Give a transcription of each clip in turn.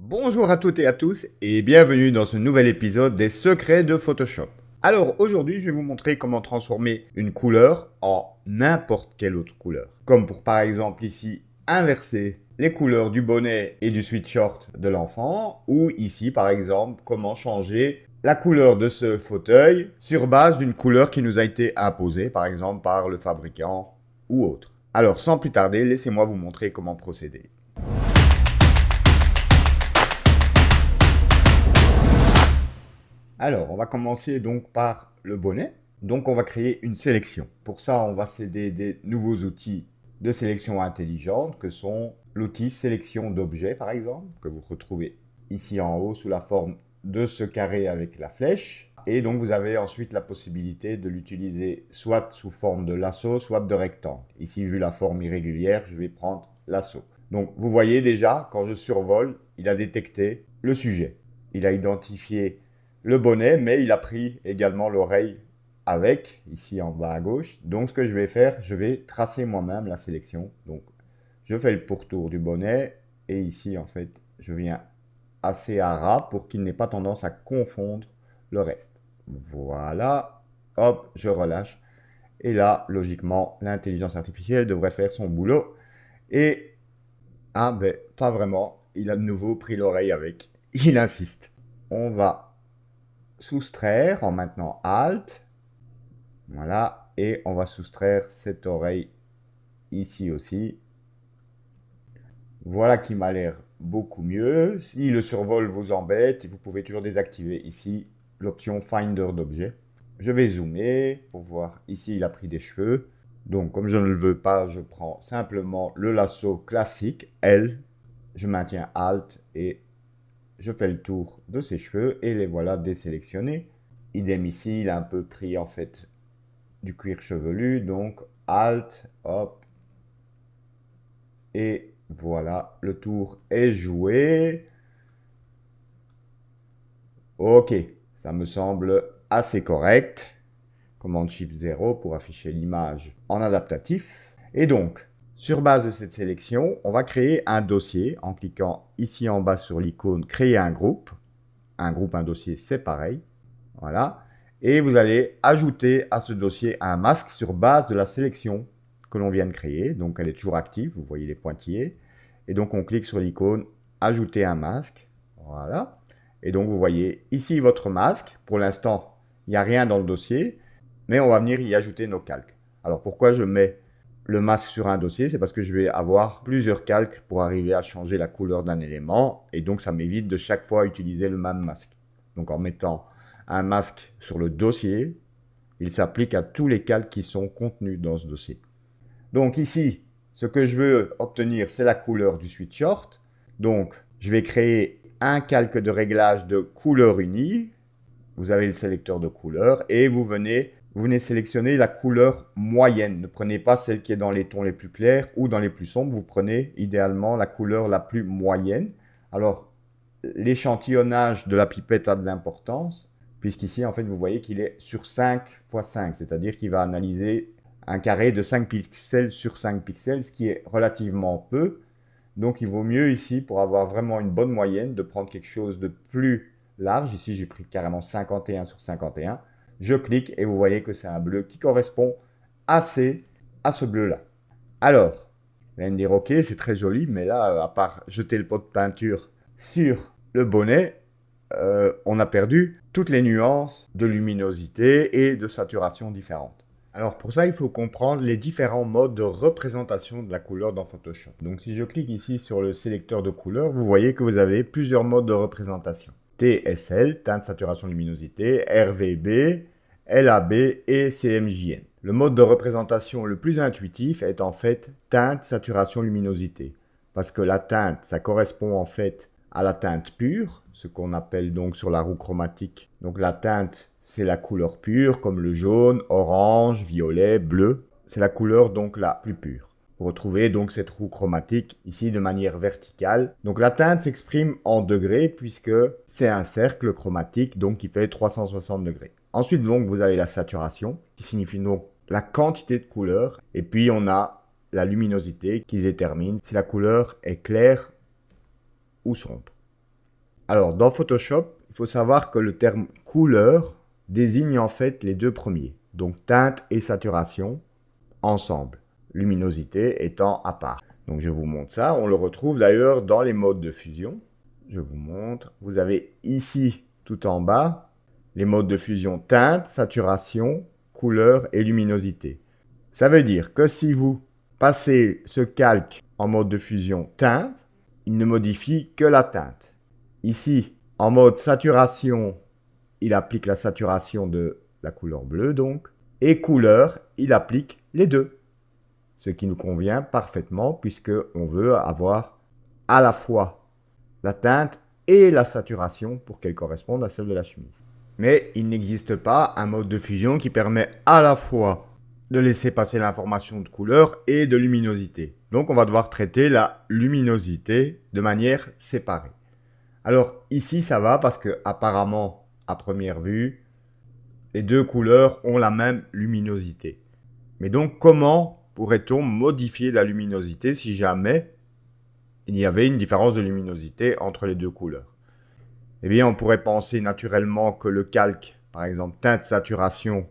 Bonjour à toutes et à tous et bienvenue dans ce nouvel épisode des secrets de Photoshop. Alors aujourd'hui je vais vous montrer comment transformer une couleur en n'importe quelle autre couleur. Comme pour par exemple ici inverser les couleurs du bonnet et du sweatshirt de l'enfant, ou ici par exemple comment changer la couleur de ce fauteuil sur base d'une couleur qui nous a été imposée par exemple par le fabricant ou autre. Alors sans plus tarder, laissez-moi vous montrer comment procéder. Alors, on va commencer donc par le bonnet. Donc, on va créer une sélection. Pour ça, on va s'aider des nouveaux outils de sélection intelligente que sont l'outil sélection d'objets, par exemple, que vous retrouvez ici en haut sous la forme de ce carré avec la flèche. Et donc, vous avez ensuite la possibilité de l'utiliser soit sous forme de lasso, soit de rectangle. Ici, vu la forme irrégulière, je vais prendre lasso. Donc, vous voyez déjà, quand je survole, il a détecté le sujet. Il a identifié le bonnet, mais il a pris également l'oreille avec, ici en bas à gauche. Donc, ce que je vais faire, je vais tracer moi-même la sélection. Donc, je fais le pourtour du bonnet et ici, en fait, je viens assez à ras pour qu'il n'ait pas tendance à confondre le reste. Voilà, hop, je relâche. Et là, logiquement, l'intelligence artificielle devrait faire son boulot. Et, ah ben, pas vraiment, il a de nouveau pris l'oreille avec. Il insiste. On va soustraire en maintenant Alt. Voilà. Et on va soustraire cette oreille ici aussi. Voilà qui m'a l'air beaucoup mieux. Si le survol vous embête, vous pouvez toujours désactiver ici l'option Finder d'objet. Je vais zoomer pour voir. Ici, il a pris des cheveux. Donc, comme je ne le veux pas, je prends simplement le lasso classique, L. Je maintiens Alt et je fais le tour de ses cheveux et les voilà désélectionnés. Idem ici, il a un peu pris en fait du cuir chevelu, donc Alt, hop, et voilà, le tour est joué. Ok, ça me semble assez correct. Commande Shift 0 pour afficher l'image en adaptatif. Et donc, sur base de cette sélection, on va créer un dossier en cliquant ici en bas sur l'icône créer un groupe. Un groupe, un dossier, c'est pareil. Voilà. Et vous allez ajouter à ce dossier un masque sur base de la sélection que l'on vient de créer. Donc, elle est toujours active. Vous voyez les pointillés. Et donc, on clique sur l'icône ajouter un masque. Voilà. Et donc, vous voyez ici votre masque. Pour l'instant, il n'y a rien dans le dossier. Mais on va venir y ajouter nos calques. Alors, pourquoi je mets le masque sur un dossier? C'est parce que je vais avoir plusieurs calques pour arriver à changer la couleur d'un élément. Et donc, ça m'évite de chaque fois utiliser le même masque. Donc, en mettant un masque sur le dossier, il s'applique à tous les calques qui sont contenus dans ce dossier. Donc ici, ce que je veux obtenir, c'est la couleur du sweatshirt. Donc, je vais créer un calque de réglage de couleur unie. Vous avez le sélecteur de couleurs et vous venez sélectionner la couleur moyenne. Ne prenez pas celle qui est dans les tons les plus clairs ou dans les plus sombres. Vous prenez idéalement la couleur la plus moyenne. Alors, l'échantillonnage de la pipette a de l'importance, puisqu'ici, en fait, vous voyez qu'il est sur 5 x 5, c'est-à-dire qu'il va analyser un carré de 5 pixels sur 5 pixels, ce qui est relativement peu. Donc, il vaut mieux ici, pour avoir vraiment une bonne moyenne, de prendre quelque chose de plus large. Ici, j'ai pris carrément 51 sur 51. Je clique et vous voyez que c'est un bleu qui correspond assez à ce bleu-là. Alors, vous allez me dire, ok, c'est très joli, mais là, à part jeter le pot de peinture sur le bonnet, on a perdu toutes les nuances de luminosité et de saturation différentes. Alors pour ça, il faut comprendre les différents modes de représentation de la couleur dans Photoshop. Donc si je clique ici sur le sélecteur de couleurs, vous voyez que vous avez plusieurs modes de représentation. TSL, teinte, saturation, luminosité, RVB, LAB et CMJN. Le mode de représentation le plus intuitif est en fait teinte, saturation, luminosité. Parce que la teinte, ça correspond en fait à la teinte pure, ce qu'on appelle donc sur la roue chromatique. Donc la teinte, c'est la couleur pure, comme le jaune, orange, violet, bleu. C'est la couleur donc la plus pure. Vous retrouvez donc cette roue chromatique ici de manière verticale. Donc la teinte s'exprime en degrés puisque c'est un cercle chromatique donc qui fait 360 degrés. Ensuite donc vous avez la saturation qui signifie donc la quantité de couleur. Et puis on a la luminosité qui détermine si la couleur est claire ou sombre. Alors, dans Photoshop, il faut savoir que le terme couleur désigne en fait les deux premiers. Donc, teinte et saturation ensemble, luminosité étant à part. Donc, je vous montre ça. On le retrouve d'ailleurs dans les modes de fusion. Je vous montre. Vous avez ici, tout en bas, les modes de fusion teinte, saturation, couleur et luminosité. Ça veut dire que si vous passez ce calque en mode de fusion teinte, il ne modifie que la teinte. Ici, en mode saturation, il applique la saturation de la couleur bleue donc. Et couleur, il applique les deux. Ce qui nous convient parfaitement puisqu'on veut avoir à la fois la teinte et la saturation pour qu'elle corresponde à celle de la chemise. Mais il n'existe pas un mode de fusion qui permet à la fois de laisser passer l'information de couleur et de luminosité. Donc on va devoir traiter la luminosité de manière séparée. Alors ici ça va parce que apparemment à première vue les deux couleurs ont la même luminosité. Mais donc comment pourrait-on modifier la luminosité si jamais il y avait une différence de luminosité entre les deux couleurs? Eh bien on pourrait penser naturellement que le calque, par exemple teinte saturation,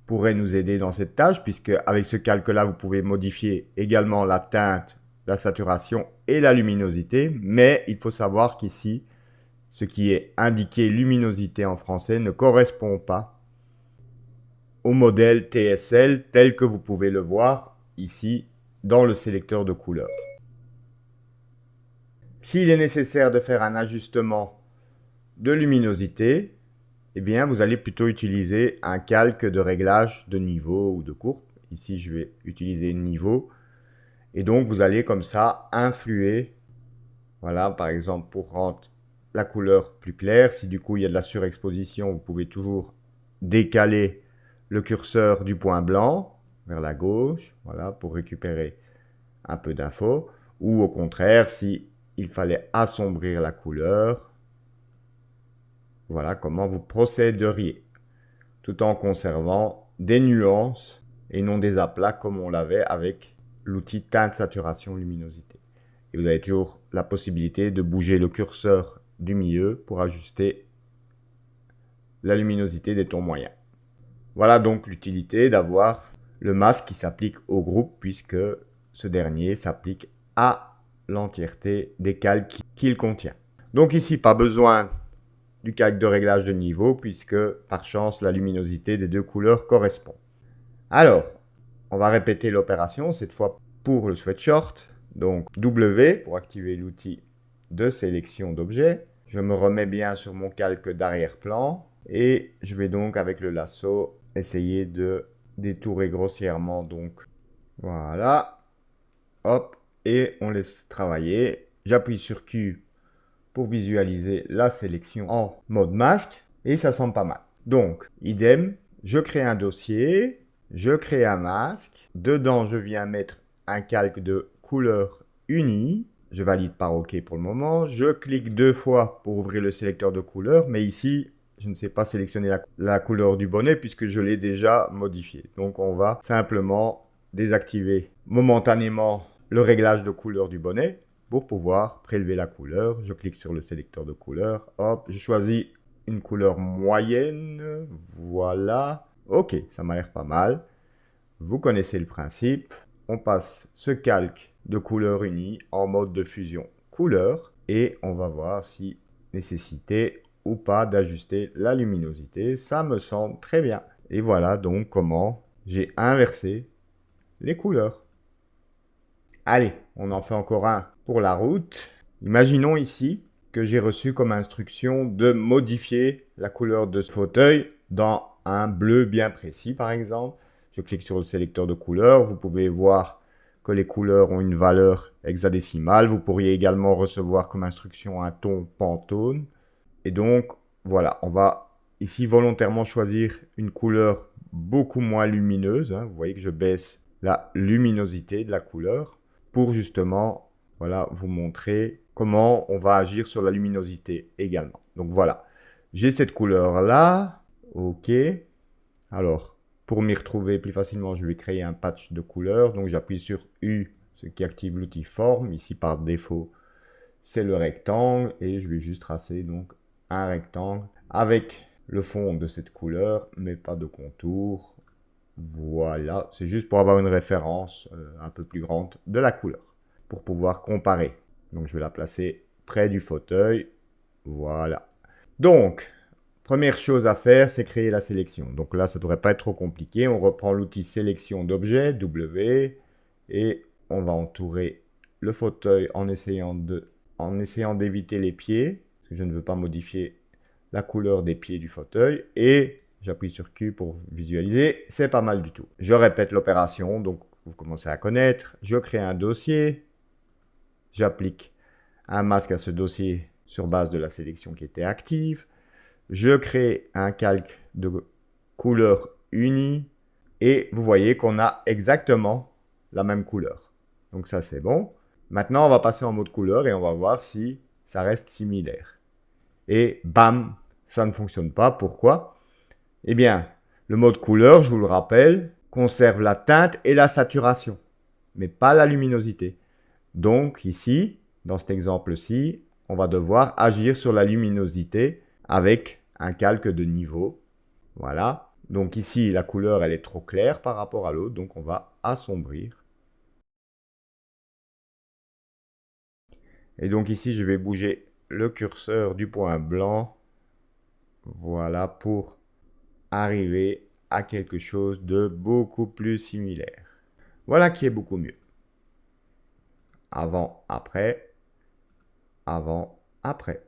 pourrait nous aider dans cette tâche puisque avec ce calque là vous pouvez modifier également la teinte, la saturation et la luminosité, mais il faut savoir qu'ici, ce qui est indiqué luminosité en français ne correspond pas au modèle TSL tel que vous pouvez le voir ici dans le sélecteur de couleurs. S'il est nécessaire de faire un ajustement de luminosité, eh bien vous allez plutôt utiliser un calque de réglage de niveau ou de courbe. Ici, je vais utiliser niveau. Et donc, vous allez comme ça influer, voilà, par exemple, pour rendre la couleur plus claire. Si du coup, il y a de la surexposition, vous pouvez toujours décaler le curseur du point blanc vers la gauche, voilà, pour récupérer un peu d'infos. Ou au contraire, si il fallait assombrir la couleur, voilà comment vous procéderiez, tout en conservant des nuances et non des aplats comme on l'avait avec l'outil teinte, saturation, luminosité. Et vous avez toujours la possibilité de bouger le curseur du milieu pour ajuster la luminosité des tons moyens. Voilà donc l'utilité d'avoir le masque qui s'applique au groupe puisque ce dernier s'applique à l'entièreté des calques qu'il contient. Donc ici, pas besoin du calque de réglage de niveau puisque par chance la luminosité des deux couleurs correspond. Alors, on va répéter l'opération cette fois pour le sweatshirt. Donc W pour activer l'outil de sélection d'objets. Je me remets bien sur mon calque d'arrière-plan et je vais donc avec le lasso essayer de détourer grossièrement. Donc voilà, hop, et on laisse travailler. J'appuie sur Q pour visualiser la sélection en mode masque et ça semble pas mal. Donc, idem, je crée un dossier, je crée un masque, dedans je viens mettre un calque de couleur unie, je valide par OK pour le moment, je clique 2 fois pour ouvrir le sélecteur de couleurs, mais ici, je ne sais pas sélectionner la couleur du bonnet puisque je l'ai déjà modifié. Donc, on va simplement désactiver momentanément le réglage de couleur du bonnet pour pouvoir prélever la couleur. Je clique sur le sélecteur de couleurs, hop, je choisis une couleur moyenne, voilà. Ok, ça m'a l'air pas mal. Vous connaissez le principe. On passe ce calque de couleur unie en mode de fusion couleur et on va voir si nécessité ou pas d'ajuster la luminosité. Ça me semble très bien. Et voilà donc comment j'ai inversé les couleurs. Allez, on en fait encore un pour la route. Imaginons ici que j'ai reçu comme instruction de modifier la couleur de ce fauteuil dans un bleu bien précis par exemple. Je clique sur le sélecteur de couleurs. Vous pouvez voir que les couleurs ont une valeur hexadécimale. Vous pourriez également recevoir comme instruction un ton Pantone. Et donc, voilà, on va ici volontairement choisir une couleur beaucoup moins lumineuse. Vous voyez que je baisse la luminosité de la couleur pour justement, voilà, vous montrer comment on va agir sur la luminosité également. Donc voilà, j'ai cette couleur-là. OK. Alors, pour m'y retrouver plus facilement, je vais créer un patch de couleur. Donc j'appuie sur U, ce qui active l'outil forme. Ici, par défaut, c'est le rectangle et je vais juste tracer donc un rectangle avec le fond de cette couleur, mais pas de contour. Voilà, c'est juste pour avoir une référence un peu plus grande de la couleur, pour pouvoir comparer. Donc je vais la placer près du fauteuil. Voilà. Donc, première chose à faire, c'est créer la sélection. Donc là, ça ne devrait pas être trop compliqué. On reprend l'outil sélection d'objet, W, et on va entourer le fauteuil en essayant d'éviter les pieds, parce que je ne veux pas modifier la couleur des pieds du fauteuil, et j'appuie sur Q pour visualiser, c'est pas mal du tout. Je répète l'opération, donc vous commencez à connaître. Je crée un dossier, j'applique un masque à ce dossier sur base de la sélection qui était active. Je crée un calque de couleur unie et vous voyez qu'on a exactement la même couleur. Donc ça c'est bon. Maintenant on va passer en mode couleur et on va voir si ça reste similaire. Et bam, ça ne fonctionne pas. Pourquoi? Eh bien, le mode couleur, je vous le rappelle, conserve la teinte et la saturation, mais pas la luminosité. Donc ici, dans cet exemple-ci, on va devoir agir sur la luminosité avec un calque de niveau. Voilà. Donc ici, la couleur, elle est trop claire par rapport à l'autre, donc on va assombrir. Et donc ici, je vais bouger le curseur du point blanc. Voilà, pour arriver à quelque chose de beaucoup plus similaire. Voilà qui est beaucoup mieux. Avant, après. Avant, après.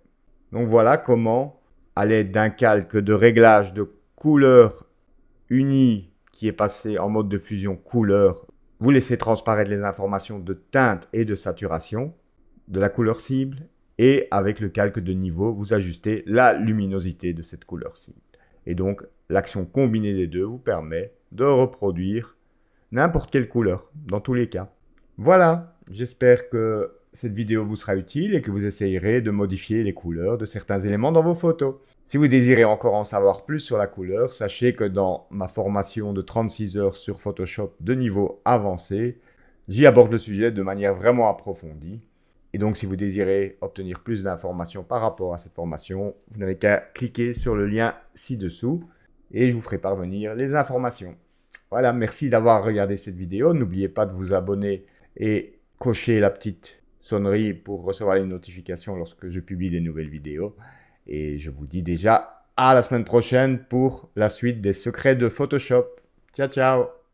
Donc voilà comment, à l'aide d'un calque de réglage de couleur uni qui est passé en mode de fusion couleur, vous laissez transparaître les informations de teinte et de saturation de la couleur cible, et avec le calque de niveau, vous ajustez la luminosité de cette couleur cible. Et donc, l'action combinée des deux vous permet de reproduire n'importe quelle couleur, dans tous les cas. Voilà, j'espère que cette vidéo vous sera utile et que vous essayerez de modifier les couleurs de certains éléments dans vos photos. Si vous désirez encore en savoir plus sur la couleur, sachez que dans ma formation de 36 heures sur Photoshop de niveau avancé, j'y aborde le sujet de manière vraiment approfondie. Et donc, si vous désirez obtenir plus d'informations par rapport à cette formation, vous n'avez qu'à cliquer sur le lien ci-dessous et je vous ferai parvenir les informations. Voilà, merci d'avoir regardé cette vidéo. N'oubliez pas de vous abonner et cocher la petite sonnerie pour recevoir les notifications lorsque je publie des nouvelles vidéos. Et je vous dis déjà à la semaine prochaine pour la suite des secrets de Photoshop. Ciao, ciao!